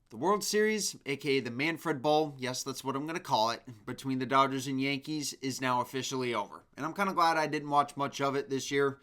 The World Series, aka the Manfred Bowl, yes, that's what I'm going to call it, between the Dodgers and Yankees is now officially over. And I'm kind of glad I didn't watch much of it this year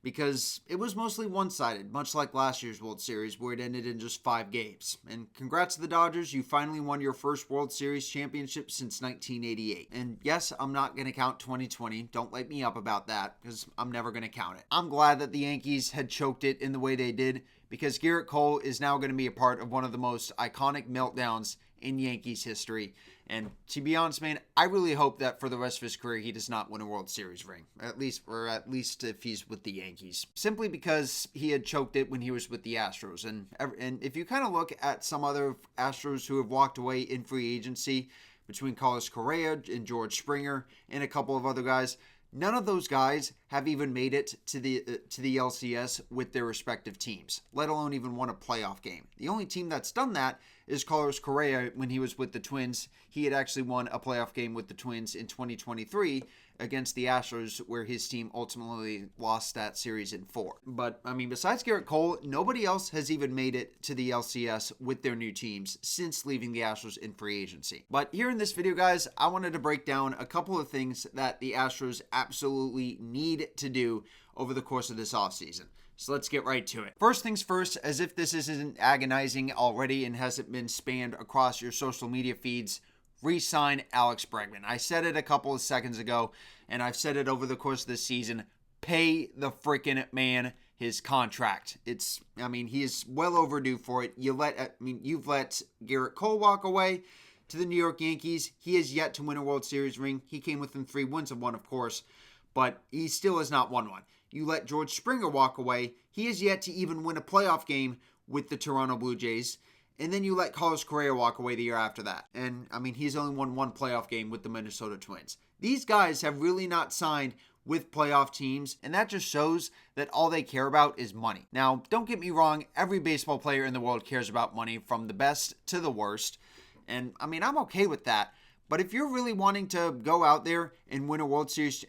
because it was mostly one-sided, much like last year's World Series where it ended in just 5 games. And congrats to the Dodgers, you finally won your first World Series championship since 1988. And yes, I'm not going to count 2020, don't light me up about that because I'm never going to count it. I'm glad that the Yankees had choked it in the way they did because Gerrit Cole is now going to be a part of one of the most iconic meltdowns in Yankees history. And to be honest, man, I really hope that for the rest of his career, he does not win a World Series ring. At least if he's with the Yankees. Simply because he had choked it when he was with the Astros. And if you kind of look at some other Astros who have walked away in free agency, between Carlos Correa and George Springer and a couple of other guys, none of those guys have even made it to the LCS with their respective teams, let alone even won a playoff game. The only team that's done that is Carlos Correa when he was with the Twins. He had actually won a playoff game with the Twins in 2023 against the Astros, where his team ultimately lost that series in 4. But, I mean, besides Gerrit Cole, nobody else has even made it to the LCS with their new teams since leaving the Astros in free agency. But here in this video, guys, I wanted to break down a couple of things that the Astros absolutely need to do over the course of this offseason. So let's get right to it. First things first, as if this isn't agonizing already and hasn't been spammed across your social media feeds, re-sign Alex Bregman. I said it a couple of seconds ago, and I've said it over the course of this season. Pay the freaking man his contract. He is well overdue for it. You've let Gerrit Cole walk away to the New York Yankees. He has yet to win a World Series ring. He came within 3 wins of one, of course, but he still has not won one. You let George Springer walk away. He has yet to even win a playoff game with the Toronto Blue Jays. And then you let Carlos Correa walk away the year after that. And, he's only won 1 playoff game with the Minnesota Twins. These guys have really not signed with playoff teams, and that just shows that all they care about is money. Now, don't get me wrong, every baseball player in the world cares about money, from the best to the worst. And, I'm okay with that. But if you're really wanting to go out there and win a World Series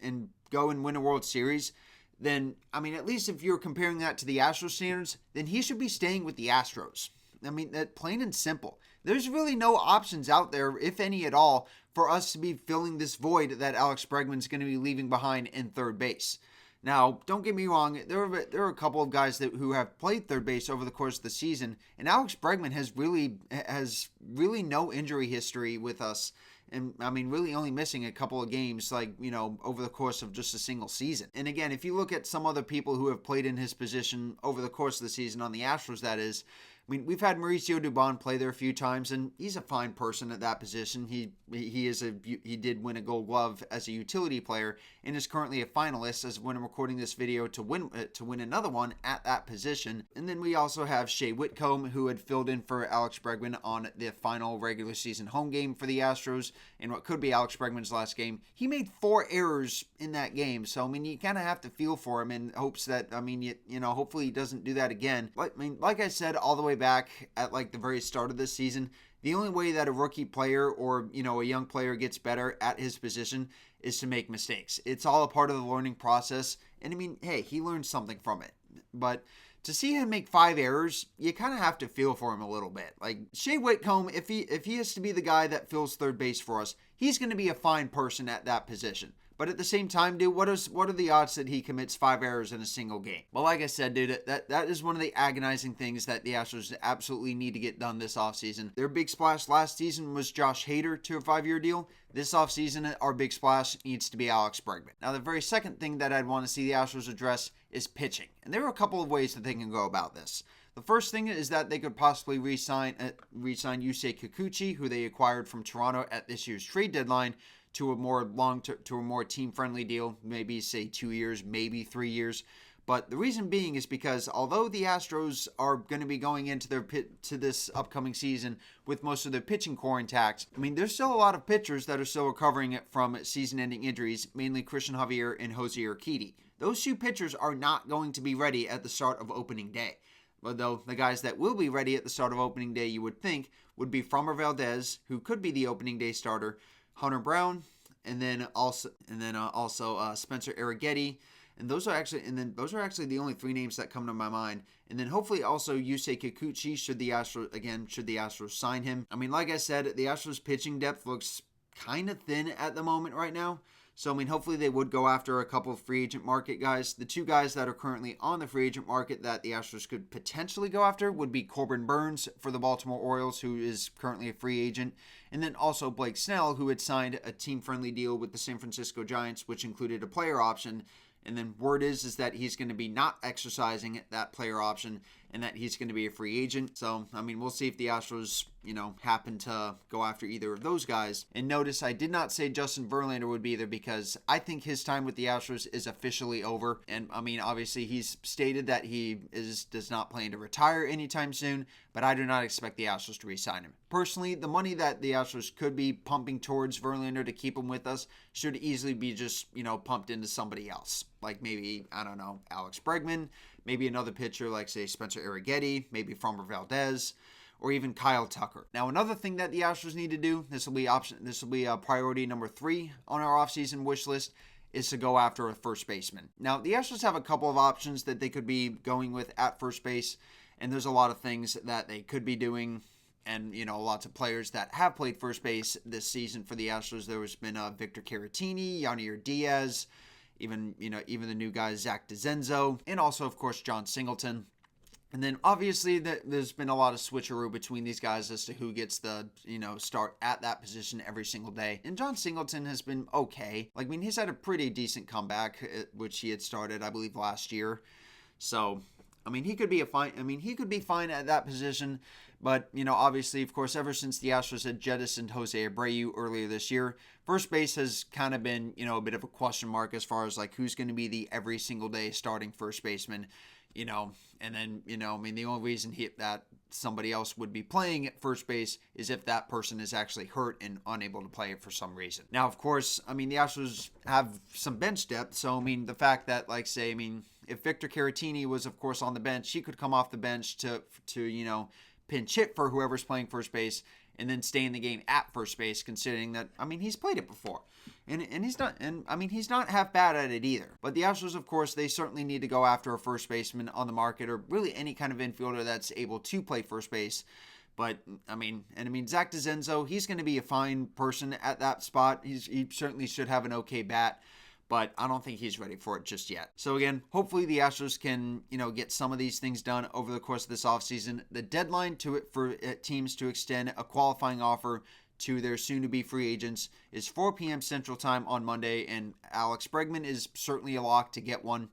then, at least if you're comparing that to the Astros standards, then he should be staying with the Astros. That plain and simple. There's really no options out there, if any at all, for us to be filling this void that Alex Bregman's going to be leaving behind in third base. Now, don't get me wrong, there are a couple of guys who have played third base over the course of the season, and Alex Bregman has really no injury history with us. And, really only missing a couple of games, over the course of just a single season. And again, if you look at some other people who have played in his position over the course of the season on the Astros, that is, we've had Mauricio Dubon play there a few times, and he's a fine person at that position. He did win a Gold Glove as a utility player, and is currently a finalist as when I'm recording this video to win another one at that position. And then we also have Shea Whitcomb, who had filled in for Alex Bregman on the final regular season home game for the Astros, in what could be Alex Bregman's last game. He made 4 errors in that game, so you kind of have to feel for him in hopes that hopefully he doesn't do that again. Like I said all the way back at the very start of this season, the only way that a rookie player or a young player gets better at his position is to make mistakes. It's all a part of the learning process, and hey, he learned something from it. But to see him make 5 errors, you kind of have to feel for him a little bit. Shea Whitcomb, if he is to be the guy that fills third base for us, he's going to be a fine person at that position. But at the same time, dude, what are the odds that he commits 5 errors in a single game? Well, like I said, dude, that is one of the agonizing things that the Astros absolutely need to get done this offseason. Their big splash last season was Josh Hader to a 5-year deal. This offseason, our big splash needs to be Alex Bregman. Now, the very second thing that I'd want to see the Astros address is pitching. And there are a couple of ways that they can go about this. The first thing is that they could possibly re-sign Yusei Kikuchi, who they acquired from Toronto at this year's trade deadline, to a more team-friendly deal, maybe say 2 years, maybe 3 years. But the reason being is because although the Astros are going to be going into this upcoming season with most of their pitching core intact, there's still a lot of pitchers that are still recovering from season-ending injuries, mainly Christian Javier and Jose Urquidy. Those 2 pitchers are not going to be ready at the start of opening day. Although the guys that will be ready at the start of opening day, you would think, would be Framber Valdez, who could be the opening day starter, Hunter Brown, and then also Spencer Arrighetti, And those are actually the only three names that come to my mind. And then hopefully also Yusei Kikuchi should the Astros sign him. I mean, like I said, the Astros pitching depth looks kind of thin at the moment right now. So, I mean, hopefully they would go after a couple of free agent market guys. The two guys that are currently on the free agent market that the Astros could potentially go after would be Corbin Burnes for the Baltimore Orioles, who is currently a free agent, and then also Blake Snell, who had signed a team-friendly deal with the San Francisco Giants, which included a player option. And then word is that he's going to be not exercising that player option and that he's going to be a free agent. So, I mean, we'll see if the Astros, happen to go after either of those guys. And notice I did not say Justin Verlander would be there because I think his time with the Astros is officially over. And, I mean, obviously he's stated that he does not plan to retire anytime soon, but I do not expect the Astros to re-sign him. Personally, the money that the Astros could be pumping towards Verlander to keep him with us should easily be just, pumped into somebody else. Like maybe, I don't know, Alex Bregman, maybe another pitcher like, say, Spencer Arrighetti, maybe Framber Valdez, or even Kyle Tucker. Now, another thing that the Astros need to do, this will be priority number 3 on our offseason wish list, is to go after a first baseman. Now, the Astros have a couple of options that they could be going with at first base, and there's a lot of things that they could be doing. And, lots of players that have played first base this season for the Astros. There has been Victor Caratini, Yanier Diaz, even the new guy, Zach DeZenzo, and also, of course, John Singleton. And then, obviously, there's been a lot of switcheroo between these guys as to who gets the, start at that position every single day. And John Singleton has been okay. He's had a pretty decent comeback, which he had started, I believe, last year. So, he could be fine at that position. But, obviously, of course, ever since the Astros had jettisoned Jose Abreu earlier this year, first base has kind of been, a bit of a question mark as far as, who's going to be the every single day starting first baseman, and then, the only reason that somebody else would be playing at first base is if that person is actually hurt and unable to play it for some reason. Now, of course, the Astros have some bench depth, so, the fact that, if Victor Caratini was, of course, on the bench, he could come off the bench to pinch hit for whoever's playing first base and then stay in the game at first base, considering that, he's played it before. And he's not half bad at it either. But the Astros, of course, they certainly need to go after a first baseman on the market, or really any kind of infielder that's able to play first base. But, Zach DeZenzo, he's going to be a fine person at that spot. He certainly should have an okay bat, but I don't think he's ready for it just yet. So again, hopefully the Astros can, get some of these things done over the course of this offseason. The deadline for teams to extend a qualifying offer to their soon-to-be free agents is 4 p.m. Central Time on Monday, and Alex Bregman is certainly a lock to get one.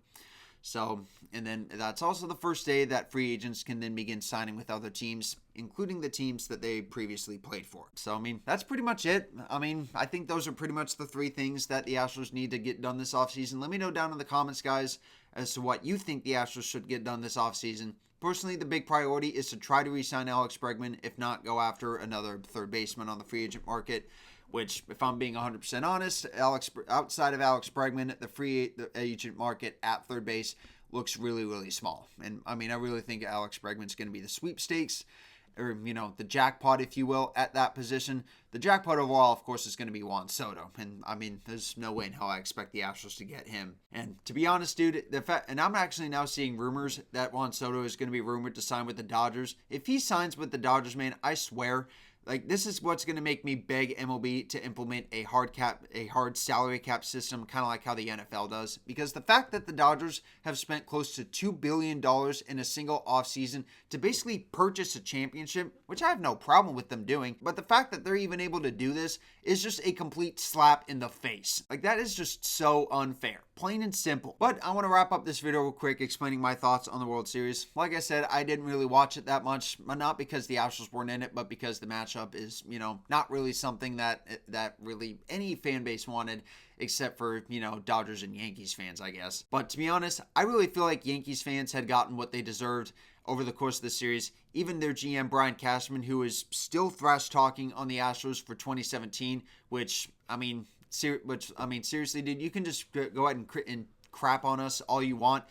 So, and then that's also the first day that free agents can then begin signing with other teams, including the teams that they previously played for. So, that's pretty much it. I think those are pretty much the 3 things that the Astros need to get done this offseason. Let me know down in the comments, guys, as to what you think the Astros should get done this offseason. Personally, the big priority is to try to re-sign Alex Bregman, if not go after another third baseman on the free agent market, which, if I'm being 100% honest, outside of Alex Bregman, the free agent market at third base looks really, really small. And, I really think Alex Bregman's going to be the sweepstakes, or, the jackpot, if you will, at that position. The jackpot overall, of course, is going to be Juan Soto. And, there's no way in hell I expect the Astros to get him. And to be honest, dude, and I'm actually now seeing rumors that Juan Soto is going to be rumored to sign with the Dodgers. If he signs with the Dodgers, man, I swear, this is what's going to make me beg MLB to implement a hard salary cap system, kind of like how the NFL does. Because the fact that the Dodgers have spent close to $2 billion in a single offseason to basically purchase a championship, which I have no problem with them doing, but the fact that they're even able to do this is just a complete slap in the face. That is just so unfair. Plain and simple. But I want to wrap up this video real quick explaining my thoughts on the World Series. Like I said, I didn't really watch it that much, not because the Astros weren't in it, but because the matchup is, not really something that really any fan base wanted, except for, Dodgers and Yankees fans, I guess. But to be honest, I really feel like Yankees fans had gotten what they deserved over the course of the series. Even their GM, Brian Cashman, who is still thrash talking on the Astros for 2017, which, seriously, dude, you can just go ahead and crap on us all you want.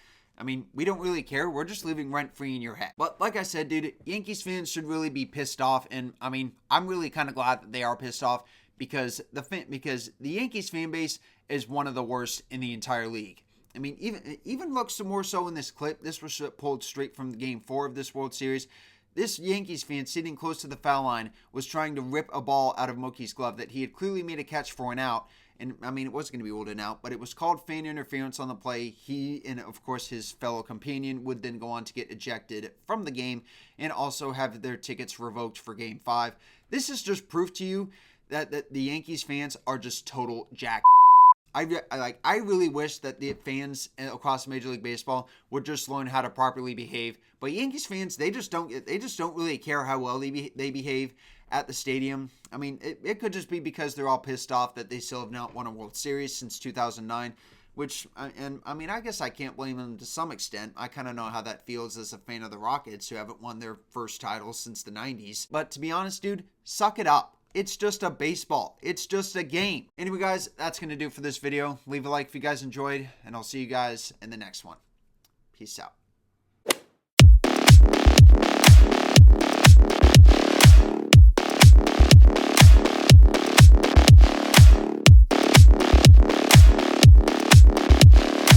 We don't really care. We're just living rent-free in your head. But like I said, dude, Yankees fans should really be pissed off. And, I'm really kind of glad that they are pissed off because the Yankees fan base is one of the worst in the entire league. I mean, even looks more so in this clip. This was pulled straight from Game 4 of this World Series. This Yankees fan sitting close to the foul line was trying to rip a ball out of Mookie's glove that he had clearly made a catch for an out. And, I mean, it wasn't going to be ruled an out, but it was called fan interference on the play. He and, of course, his fellow companion would then go on to get ejected from the game and also have their tickets revoked for Game 5. This is just proof to you that the Yankees fans are just total jack. I really wish that the fans across Major League Baseball would just learn how to properly behave. But Yankees fans, they just don't really care how well they behave at the stadium. I mean, it could just be because they're all pissed off that they still have not won a World Series since 2009, which, and I mean, I guess I can't blame them to some extent. I kind of know how that feels as a fan of the Rockets, who haven't won their first title since the 90s. But to be honest, dude, suck it up. It's just a baseball. It's just a game. Anyway, guys, that's going to do it for this video. Leave a like if you guys enjoyed, and I'll see you guys in the next one. Peace out.